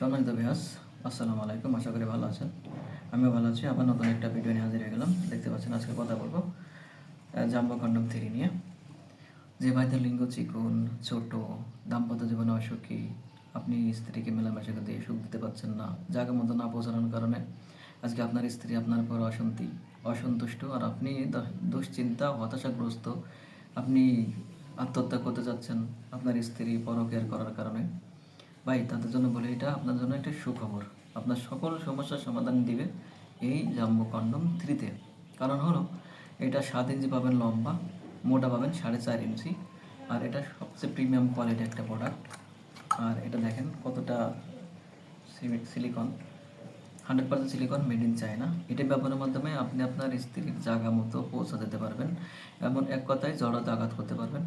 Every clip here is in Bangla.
সম্মানিত ভিউয়ার্স, আসসালামু আলাইকুম। আশা করি ভালো আছেন। আমিও ভালো আছি। আবার নতুন একটা ভিডিও নিয়ে হাজির হয়ে গেলাম। দেখতে পাচ্ছেন আজকে কথা বলবো জাম্বো কন্ডম থ্রি নিয়ে। যে ভাইদের লিঙ্গ চিকন, ছোট, দাম্পত্য জীবনে অসুখী, আপনি স্ত্রীকে মেলামেশা দিয়ে সুখ দিতে পারছেন না, জায়গা মতো না পৌঁছানোর কারণে আজকে আপনার স্ত্রী আপনার উপর অসন্তুষ্ট, আর আপনি দুশ্চিন্তা, হতাশাগ্রস্ত, আপনি আত্মহত্যা করতে যাচ্ছেন আপনার স্ত্রী পরকীয়া করার কারণে। ভাই, তাদের জন্য বলি, এটা আপনার জন্য একটা সুখবর। আপনার সকল সমস্যার সমাধান দিবে এই জাম্বো কন্ডম থ্রিতে। কারণ হলো, এটা 7 ইঞ্চি পাবেন লম্বা, মোটা পাবেন 4.5 ইঞ্চি, আর এটা সবচেয়ে প্রিমিয়াম কোয়ালিটি একটা প্রোডাক্ট। আর এটা দেখেন কতটা silicon, 100% silicon, made in China. এটা ব্যবহারের মাধ্যমে আপনি আপনার স্ত্রীর জায়গা মতো পৌঁছে দিতে পারবেন, এমন এক কথায় জড়তা আঘাত করতে পারবেন,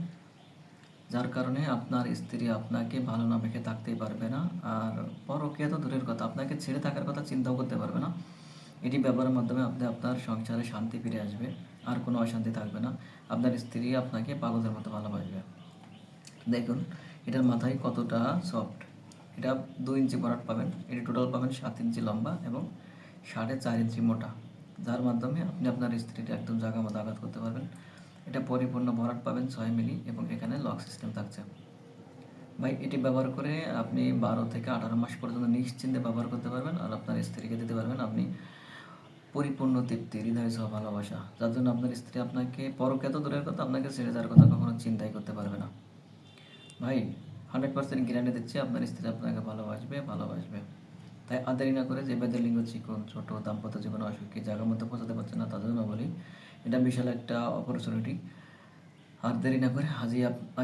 যার কারণে আপনার স্ত্রী আপনাকে ভালো না মেখে থাকতেই পারবে না। আর পরকীয়া তো দূরের কথা, আপনাকে ছেড়ে থাকার কথা চিন্তাও করতে পারবে না। এটি ব্যবহারের মাধ্যমে আপনি আপনার সংসারে শান্তি ফিরে আসবে, আর কোনো অশান্তি থাকবে না। আপনার স্ত্রী আপনাকে পাগলের মতো ভালোবাসবে। দেখুন এটার মাথায় কতটা সফট। এটা 2 ইঞ্চি বরাট পাবেন। এটি টোটাল পাবেন 7 ইঞ্চি লম্বা এবং 4.5 ইঞ্চি মোটা, যার মাধ্যমে আপনি আপনার স্ত্রীর একদম জায়গা মতো আঘাত করতে পারবেন। এটা পরিপূর্ণ ভরাট পাবেন 6 মিলি এবং এখানে লক সিস্টেম থাকছে। ভাই, এটি ব্যবহার করে আপনি 12 থেকে 18 মাস পর্যন্ত নিশ্চিন্তে ব্যবহার করতে পারবেন, আর আপনার স্ত্রীকে দিতে পারবেন আপনি পরিপূর্ণ তৃপ্তি, হৃদয় সহ ভালোবাসা, যার জন্য আপনার স্ত্রী আপনাকে পরকীয়া তো দূরের কথা, আপনাকে ছেড়ে যাওয়ার কথা কখনো চিন্তাই করতে পারবে না। ভাই, 100% গ্যারান্টি দিচ্ছি আপনার স্ত্রী আপনাকে ভালোবাসবে। তাই আর দেরি না করে, যে বেদের লিঙ্গ চিকন, ছোট, দাম্পত্য জীবনে অসুখী, জায়গার মধ্যে পৌঁছাতে পারছে না, তাদের জন্য বলি এটা বিশাল একটা অপরচুনিটি। আর দেরি না করে আজই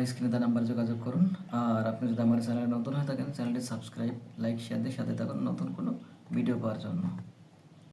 স্ক্রিনে দেওয়া নাম্বারে যোগাযোগ করুন। আর আপনি যদি আমার চ্যানেলে নতুন হয়ে থাকেন, চ্যানেলটি সাবস্ক্রাইব, লাইক, শেয়ার দিয়ে সাথে থাকুন নতুন কোনো ভিডিও পাওয়ার জন্য।